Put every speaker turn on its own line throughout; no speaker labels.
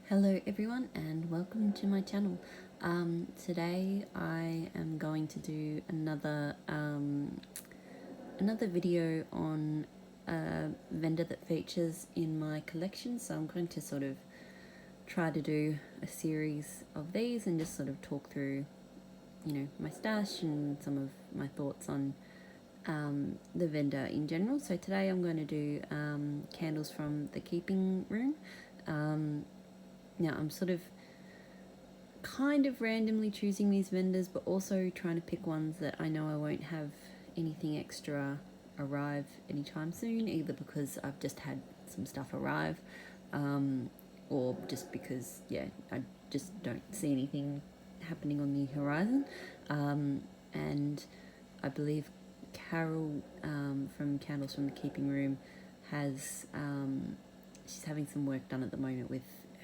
Hello everyone and welcome to my channel. Today I am going to do another video on a vendor that features in my collection. So I'm going to sort of try to do a series of these and just sort of talk through, my stash and some of my thoughts on the vendor in general. So today I'm going to do candles from the keeping room. Now I'm sort of kind of randomly choosing these vendors, but also trying to pick ones that I know I won't have anything extra arrive anytime soon, either because I've just had some stuff arrive, or just because, I just don't see anything happening on the horizon. And I believe Carol from Candles from the Keeping Room has, she's having some work done at the moment with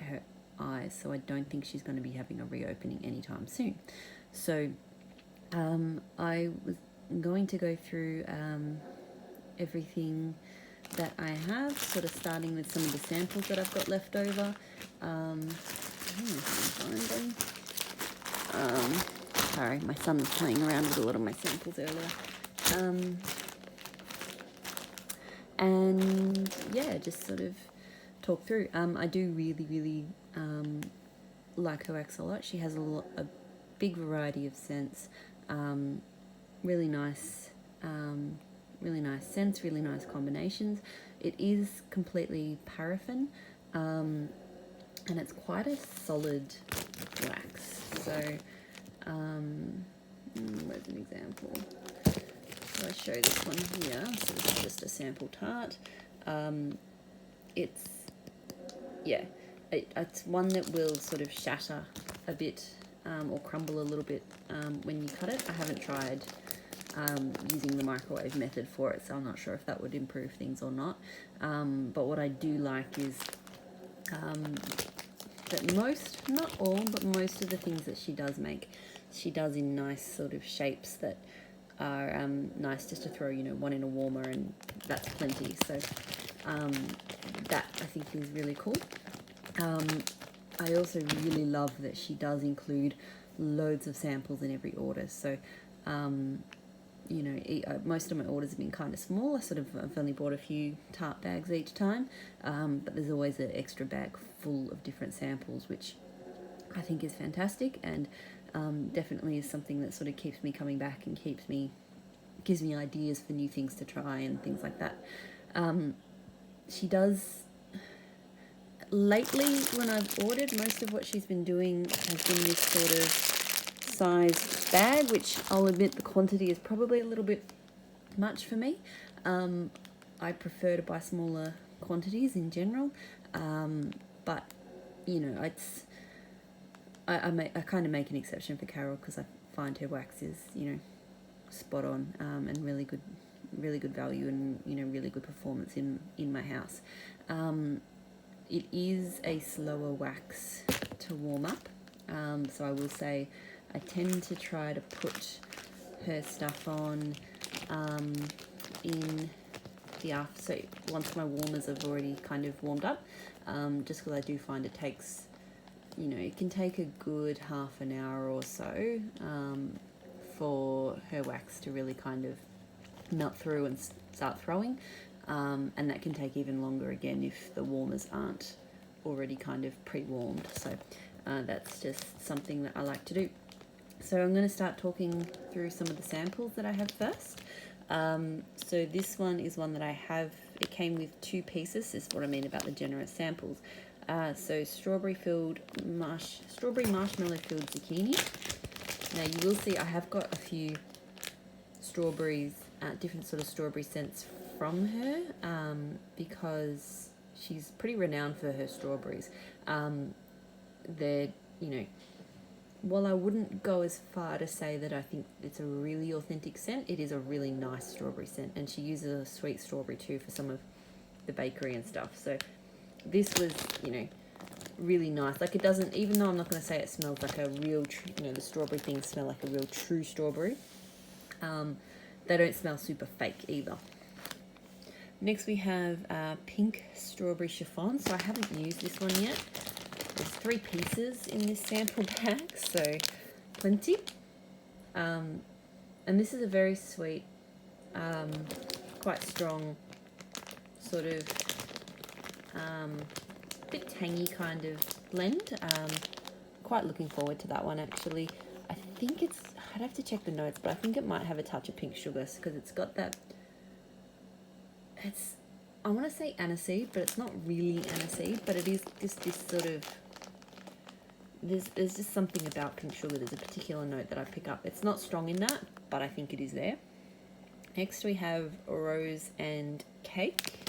her eyes, so I don't think she's going to be having a reopening anytime soon. So I was going to go through everything that I have, sort of starting with some of the samples that I've got left over. Sorry, my son was playing around with a lot of my samples earlier. And yeah, just sort of talk through. I do really like her wax a lot. She has a big variety of scents, really nice scents, really nice combinations. It is completely paraffin, and it's quite a solid wax. So where's an example? So I show this one here. So this is just a sample tart. It's one that will sort of shatter a bit or crumble a little bit when you cut it. I haven't tried using the microwave method for it, so I'm not sure if that would improve things or not. But what I do like is that not all, but most of the things that she does make, she does in nice sort of shapes that are nice just to throw, one in a warmer, and that's plenty. So that I think is really cool. I also really love that she does include loads of samples in every order. So, most of my orders have been kind of small. I've only bought a few tart bags each time, but there's always an extra bag full of different samples, which I think is fantastic, and definitely is something that sort of keeps me coming back and gives me ideas for new things to try and things like that. She does. Lately, when I've ordered, most of what she's been doing has been this sort of size bag, which I'll admit the quantity is probably a little bit much for me. I prefer to buy smaller quantities in general, but it's I kind of make an exception for Carol because I find her wax is spot on, and really good value, and really good performance in my house. It is a slower wax to warm up, so I will say I tend to try to put her stuff on in the after, so once my warmers have already kind of warmed up, just because I do find it takes, it can take a good half an hour or so for her wax to really kind of melt through and start throwing. And that can take even longer again if the warmers aren't already kind of pre-warmed. So that's just something that I like to do. So I'm going to start talking through some of the samples that I have first. So this one is one that I have. It came with 2 pieces. This is what I mean about the generous samples. So strawberry marshmallow filled zucchini. Now you will see I have got a few strawberries, different sort of strawberry scents from her, because she's pretty renowned for her strawberries. They're, while I wouldn't go as far to say that I think it's a really authentic scent, it is a really nice strawberry scent, and she uses a sweet strawberry too for some of the bakery and stuff. So this was, really nice. Like, it doesn't, even though I'm not going to say it smells like a real, the strawberry things smell like a real true strawberry, they don't smell super fake either. Next we have pink strawberry chiffon. So I haven't used this one yet. There's 3 pieces in this sample bag, so plenty. And this is a very sweet, quite strong, sort of bit tangy kind of blend. Quite looking forward to that one actually. I think it's, I'd have to check the notes, but I think it might have a touch of pink sugar because it's got that, it's, I want to say aniseed, but it's not really aniseed, but it is just this sort of, there's just something about pink sugar. There's a particular note that I pick up. It's not strong in that, but I think it is there. Next we have rose and cake.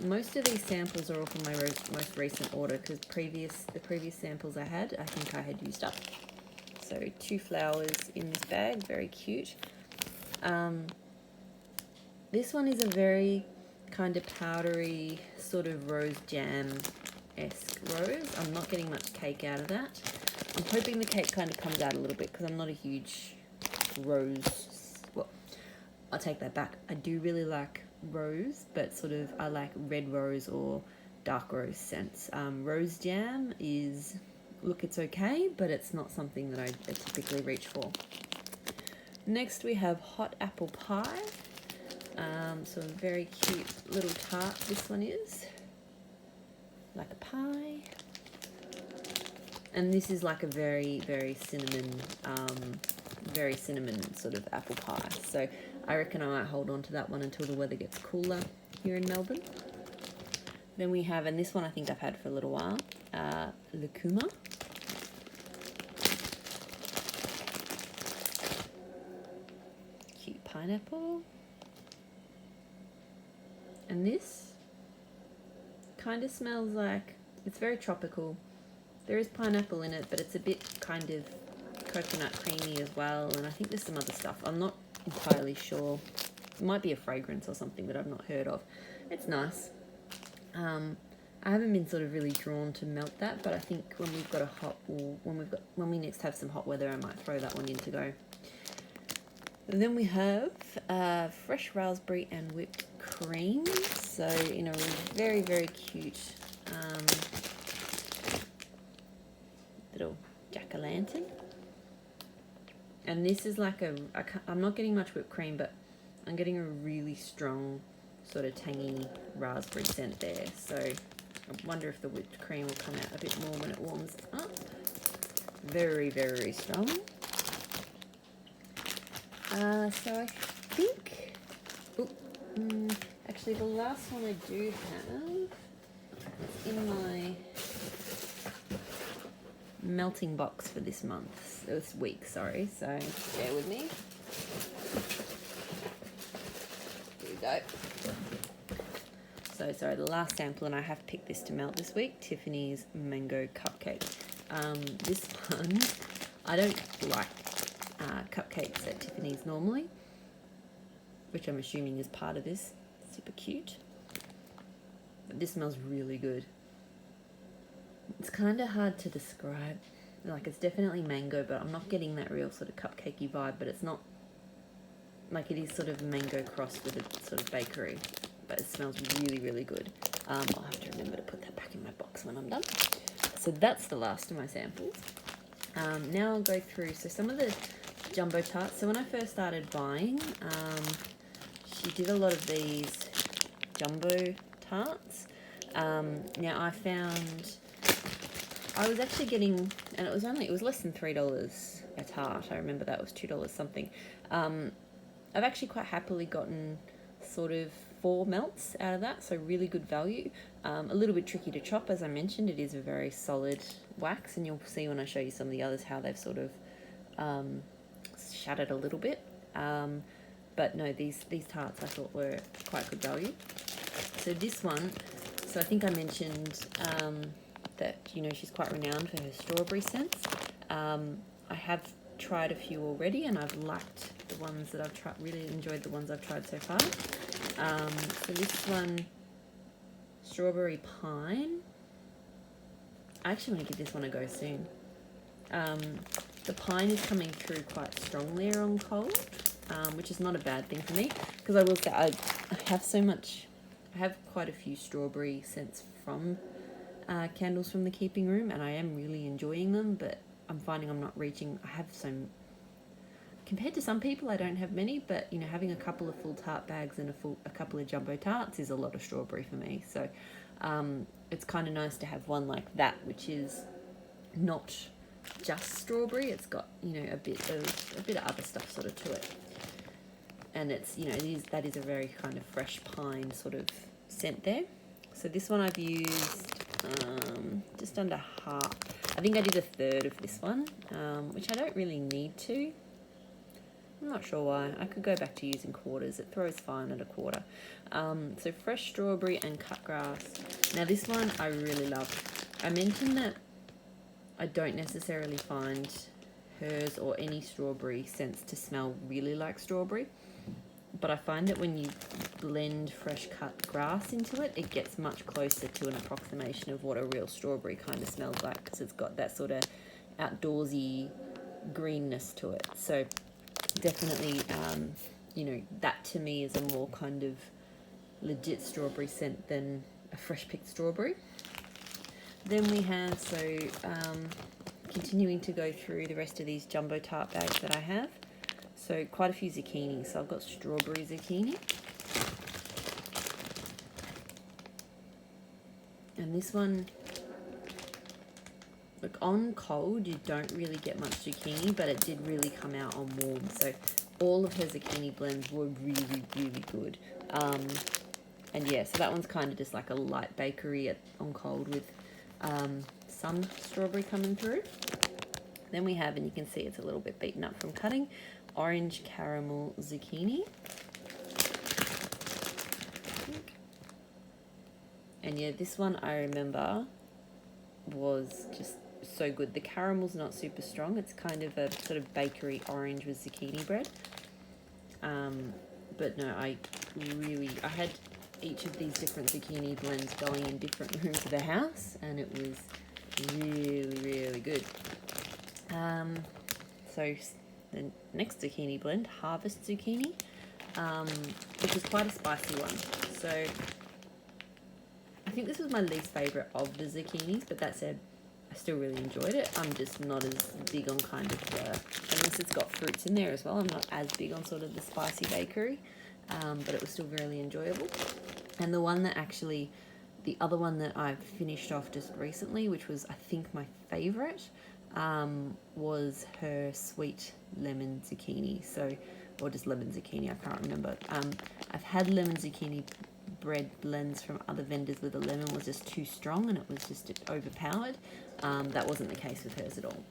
Most of these samples are all from my most recent order because the previous samples I think I had used up. So 2 flowers in this bag, very cute. This one is a very kind of powdery sort of rose jam-esque rose. I'm not getting much cake out of that. I'm hoping the cake kind of comes out a little bit because I'm not a huge rose, well, I'll take that back. I do really like rose, but sort of I like red rose or dark rose scents. Rose jam is, look, it's okay, but it's not something that I typically reach for. Next we have hot apple pie. So a very cute little tart this one is, like a pie. And this is like a very, very cinnamon sort of apple pie. So I reckon I might hold on to that one until the weather gets cooler here in Melbourne. Then we have, and this one I think I've had for a little while, Cumin. Cute pineapple. And this kind of smells like, it's very tropical. There is pineapple in it, but it's a bit kind of coconut creamy as well. And I think there's some other stuff. I'm not entirely sure. It might be a fragrance or something that I've not heard of. It's nice. I haven't been sort of really drawn to melt that, but I think when we've got a hot, or when we next have some hot weather, I might throw that one in to go. And then we have fresh raspberry and whipped cream. So in a very, very cute little jack-o'-lantern. And this is like I'm not getting much whipped cream, but I'm getting a really strong sort of tangy raspberry scent there. So I wonder if the whipped cream will come out a bit more when it warms up. Very, very strong. So I think, actually the last one I do have is in my melting box for this week, sorry, so bear with me. Here we go. So sorry, the last sample, and I have picked this to melt this week, Tiffanys Mango Cupcake. This one, I don't like cupcakes at Tiffanys normally, which I'm assuming is part of this. Super cute. But this smells really good. It's kind of hard to describe. Like, it's definitely mango, but I'm not getting that real sort of cupcakey vibe, but it's not, like, it is sort of mango crossed with a sort of bakery, but it smells really, really good. I'll have to remember to put that back in my box when I'm done. So that's the last of my samples. Now I'll go through, so some of the jumbo tarts. So when I first started buying, she did a lot of these jumbo tarts. Now I found, I was actually getting, and it was less than $3 a tart. I remember that was $2 something. I've actually quite happily gotten sort of 4 melts out of that, so really good value. A little bit tricky to chop, as I mentioned. It is a very solid wax, and you'll see when I show you some of the others how they've sort of shattered a little bit. But no, these tarts I thought were quite good value. So this one, so I think I mentioned that, you know, she's quite renowned for her strawberry scents. I have tried a few already, and I've liked the ones that I've tried, really enjoyed the ones I've tried so far. So this one, strawberry pine. I actually want to give this one a go soon. The pine is coming through quite strongly on cold, which is not a bad thing for me, because I will say I have quite a few strawberry scents from candles from the keeping room, and I am really enjoying them, but I'm finding I'm not reaching. I have some, compared to some people, I don't have many, but you know, having a couple of full tart bags and a couple of jumbo tarts is a lot of strawberry for me. So it's kind of nice to have one like that, which is not just strawberry. It's got, you know, a bit of other stuff sort of to it, and it's, you know, that is a very kind of fresh pine sort of scent there. So this one I've used just under half. I think I did a third of this one, which I don't really need to. I'm not sure why. I could go back to using quarters. It throws fine at a quarter. So fresh strawberry and cut grass. Now this one I really love. I mentioned that I don't necessarily find hers or any strawberry scents to smell really like strawberry, but I find that when you blend fresh cut grass into it, it gets much closer to an approximation of what a real strawberry kind of smells like, because it's got that sort of outdoorsy greenness to it. So definitely, you know, that to me is a more kind of legit strawberry scent than a fresh picked strawberry. Then we have, continuing to go through the rest of these jumbo tart bags that I have. So quite a few zucchini. So I've got strawberry zucchini. And this one, look, on cold you don't really get much zucchini, but it did really come out on warm. So all of her zucchini blends were really, really good. And yeah, so that one's kind of just like a light bakery on cold with some strawberry coming through. Then we have, and you can see it's a little bit beaten up from cutting, orange caramel zucchini. And yeah, this one I remember was just so good. The caramel's not super strong. It's kind of a sort of bakery orange with zucchini bread. But no, I had each of these different zucchini blends going in different rooms of the house, and it was really, really good. So the next zucchini blend, harvest zucchini, which is quite a spicy one. So I think this was my least favourite of the zucchinis, but that said, I still really enjoyed it. I'm just not as big on kind of unless it's got fruits in there as well, I'm not as big on sort of the spicy bakery, but it was still really enjoyable. And the other one that I've finished off just recently, which was I think my favourite, was her sweet lemon zucchini. So, or just lemon zucchini, I can't remember. I've had lemon zucchini bread blends from other vendors where the lemon was just too strong and it was just overpowered. That wasn't the case with hers at all.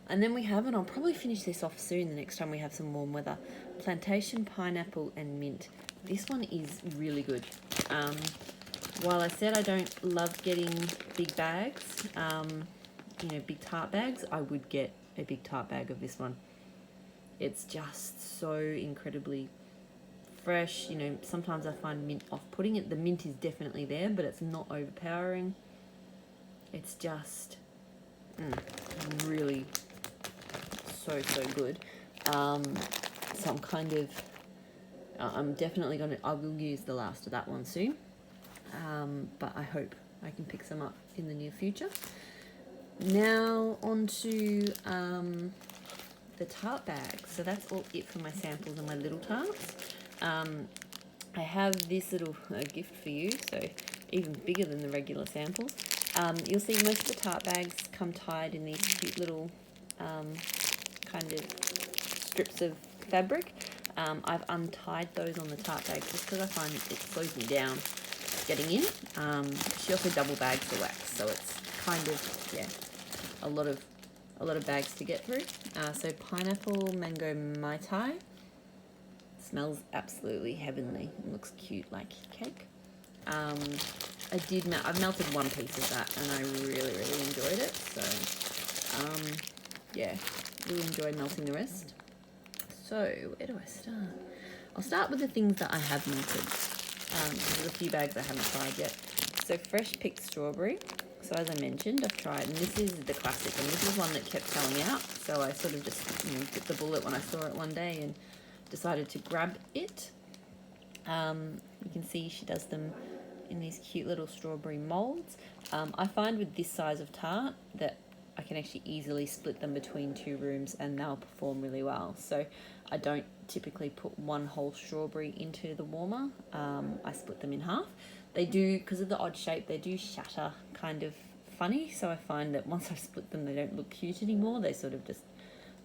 And then we have, and I'll probably finish this off soon the next time we have some warm weather, Plantation pineapple and mint. This one is really good. While I said I don't love getting big bags, you know, big tart bags, I would get a big tart bag of this one. It's just so incredibly fresh. You know, sometimes I find mint off-putting. The mint is definitely there, but it's not overpowering. It's just really so good. So I'm kind of, I'm definitely I will use the last of that one soon. But I hope I can pick some up in the near future. Now on to the tart bags. So that's all it for my samples and my little tarts. I have this little gift for you, so even bigger than the regular samples. You'll see most of the tart bags come tied in these cute little kind of strips of fabric. I've untied those on the tart bags just because I find it slows me down getting in. She also double bags the wax, so it's kind of, yeah, a lot of bags to get through. So pineapple mango mai tai. Smells absolutely heavenly. It looks cute like cake. I've melted one piece of that and I really enjoyed it. So yeah, really enjoyed melting the rest. So where do I start? I'll start with the things that I have melted. There's a few bags I haven't tried yet. So Freshpicked Strawberry. So as I mentioned, I've tried, and this is the classic, and this is one that kept selling out. So I sort of just bit the bullet when I saw it one day and decided to grab it. You can see she does them in these cute little strawberry molds. I find with this size of tart that I can actually easily split them between 2 rooms and they'll perform really well. So I don't typically put one whole strawberry into the warmer. I split them in half. They do, because of the odd shape, they do shatter kind of funny. So I find that once I've split them, they don't look cute anymore. They sort of just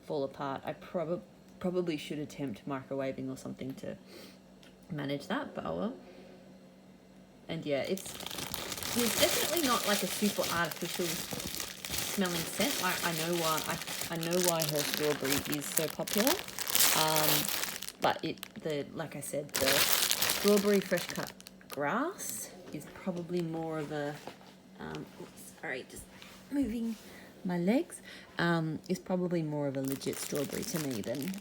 fall apart. I probably should attempt microwaving or something to manage that, but oh well. And yeah, it's definitely not like a super artificial smelling scent. Like I know why her strawberry is so popular. But like I said, the strawberry fresh cut grass is probably more of a sorry, just moving my legs, is probably more of a legit strawberry to me than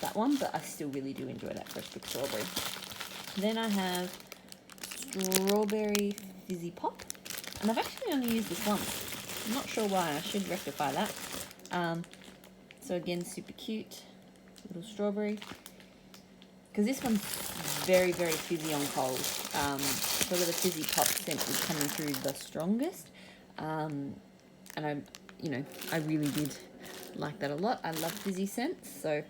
that one, but I still really do enjoy that fresh picked strawberry. Then I have strawberry fizzy pop, and I've actually only used this once. I'm not sure why. I should rectify that. So again, super cute little strawberry, because this one's very, very fizzy on cold. Sort of the fizzy pop scent is coming through the strongest, and I really did like that a lot. I love fizzy scents, so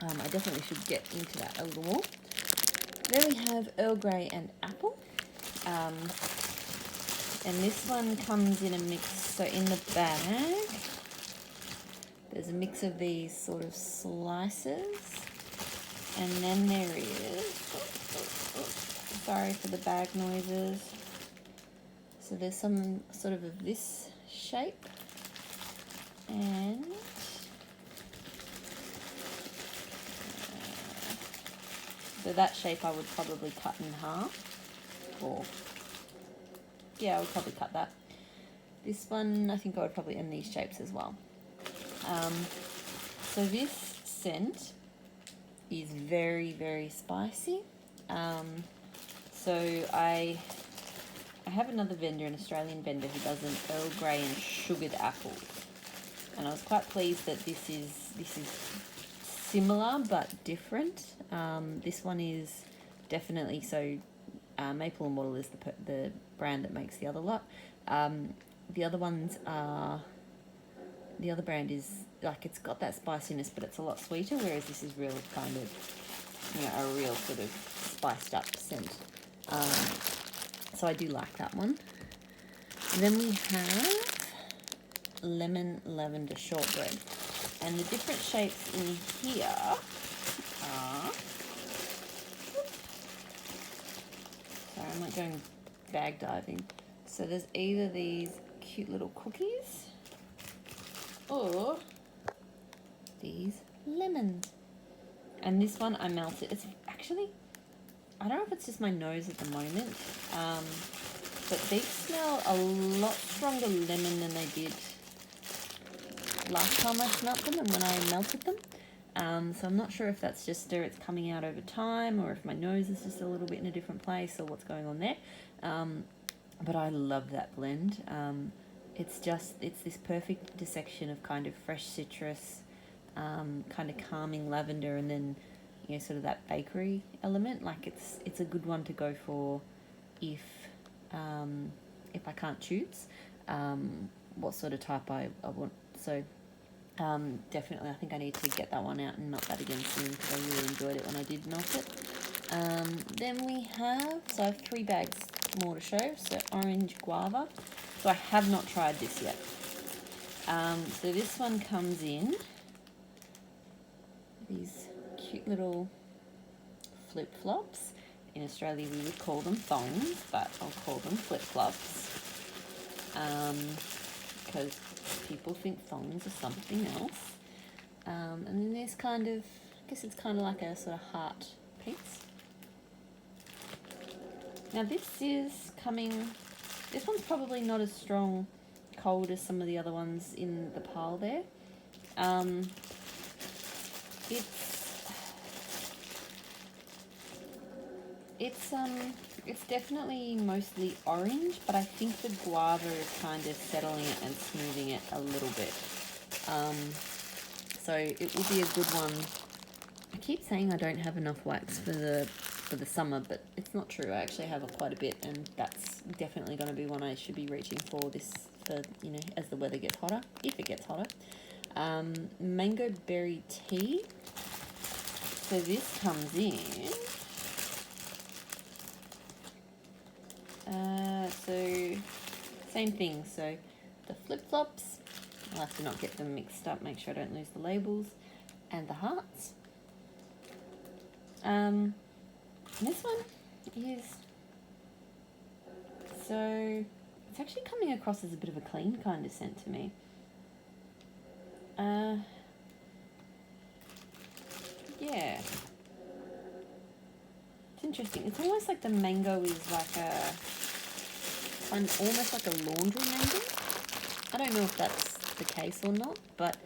I definitely should get into that a little more. Then we have Earl Grey and apple, and this one comes in a mix. So in the bag, there's a mix of these sort of slices, and then there is, sorry for the bag noises. So there's some sort of this shape, and so that shape I would probably cut in half, or yeah, I would probably cut that. This one I think I would probably end these shapes as well. So this scent is very, very spicy. So I have another vendor, an Australian vendor, who does an Earl Grey and sugared apples, and I was quite pleased that this is similar but different. This one is definitely Maple and Wattle is the brand that makes the other lot. The other ones are, the other brand is like, it's got that spiciness, but it's a lot sweeter, whereas this is real kind of, a real sort of spiced up scent. So I do like that one. And then we have lemon lavender shortbread, and the different shapes in here are, sorry, I'm not going bag diving. So there's either these cute little cookies or these lemons. And this one I melted. It's actually, I don't know if it's just my nose at the moment, but these smell a lot stronger lemon than they did last time I smelt them and when I melted them. So I'm not sure if that's just it's coming out over time, or if my nose is just a little bit in a different place, or what's going on there. But I love that blend. It's this perfect dissection of kind of fresh citrus, kind of calming lavender, and then sort of that bakery element. Like it's a good one to go for if I can't choose what sort of type I want. So definitely I think I need to get that one out and melt that again soon, because I really enjoyed it when I did melt it. Then we have, so I have 3 bags more to show. So orange guava. So I have not tried this yet. So this one comes in these cute little flip-flops. In Australia we would call them thongs, but I'll call them flip-flops, because people think thongs are something else. And then there's kind of, I guess it's kind of like a sort of heart piece. Now this one's probably not as strong cold as some of the other ones in the pile there. It's definitely mostly orange, but I think the guava is kind of settling it and smoothing it a little bit. So it will be a good one. I keep saying I don't have enough wax for the for the summer, but it's not true. I actually have quite a bit, and that's definitely going to be one I should be reaching for you know, as the weather gets hotter, if it gets hotter. Mango berry tea. So this comes in. So same thing. So the flip-flops, I'll have to not get them mixed up, make sure I don't lose the labels, and the hearts. This one is, so it's actually coming across as a bit of a clean kind of scent to me. Yeah. It's interesting. It's almost like the mango is like almost like a laundry mango. I don't know if that's the case or not, but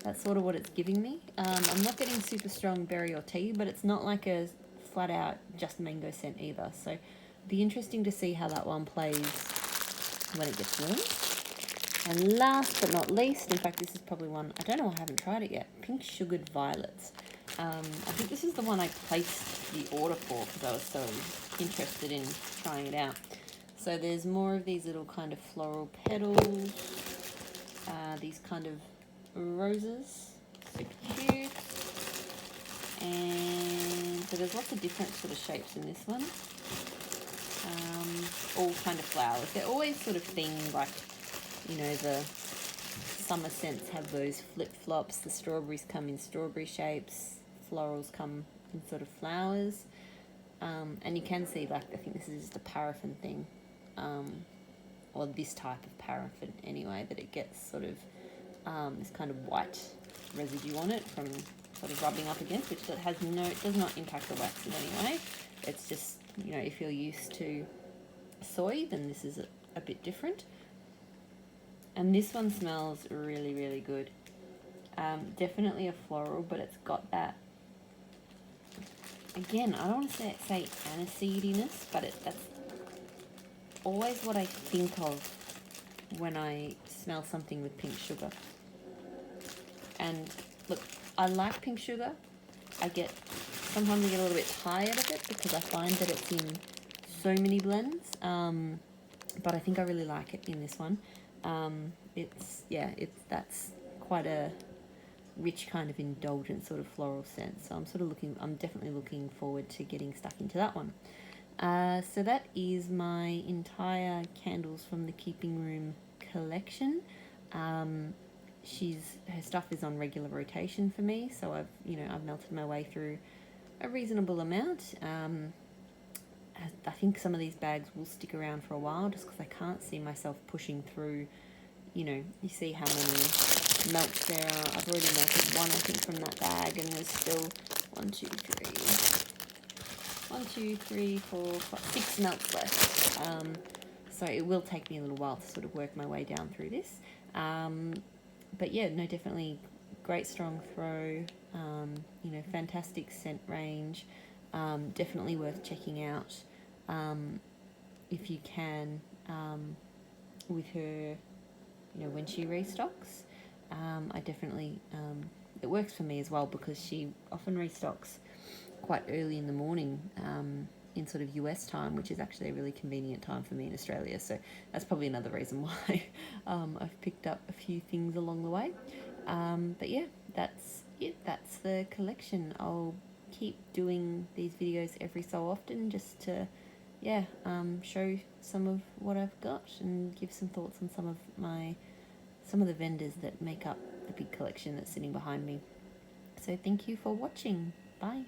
that's sort of what it's giving me. I'm not getting super strong berry or tea, but it's not like a flat out just mango scent either. So it'll be interesting to see how that one plays when it gets warm. And last but not least, in fact, this is probably one, I don't know, I haven't tried it yet, Pink Sugared Violets. I think this is the one I placed the order for because I was so interested in trying it out. So there's more of these little kind of floral petals, these kind of roses, super cute. And so there's lots of different sort of shapes in this one. All kind of flowers. They're always sort of themed, like, you know, the summer scents have those flip-flops, the strawberries come in strawberry shapes, florals come in sort of flowers. And you can see, like, I think this is just a paraffin thing, or this type of paraffin anyway, that it gets sort of this kind of white residue on it from sort of rubbing up against, which it does not impact the wax in any way. It's just, you know, if you're used to soy, then this is a bit different. And this one smells really, really good. Definitely a floral, but it's got that, again, I don't want to say aniseediness, but that's always what I think of when I smell something with pink sugar. And look, I like pink sugar. Sometimes I get a little bit tired of it because I find that it's in so many blends. But I think I really like it in this one. That's quite a rich kind of indulgent sort of floral scent. So I'm definitely looking forward to getting stuck into that one. So that is my entire candles from the Keeping Room collection. Her stuff is on regular rotation for me, so I've melted my way through a reasonable amount. I think some of these bags will stick around for a while just because I can't see myself pushing through. You know, you see how many melts there are. I've already melted one, I think, from that bag, and there's still 6 melts left. So it will take me a little while to sort of work my way down through this. But yeah, no, definitely great strong throw, fantastic scent range, definitely worth checking out if you can, with her, when she restocks. I definitely, it works for me as well because she often restocks quite early in the morning, in sort of US time, which is actually a really convenient time for me in Australia. So that's probably another reason why I've picked up a few things along the way. But yeah, that's it. That's the collection. I'll keep doing these videos every so often just to, show some of what I've got and give some thoughts on some of the vendors that make up the big collection that's sitting behind me. So thank you for watching. Bye.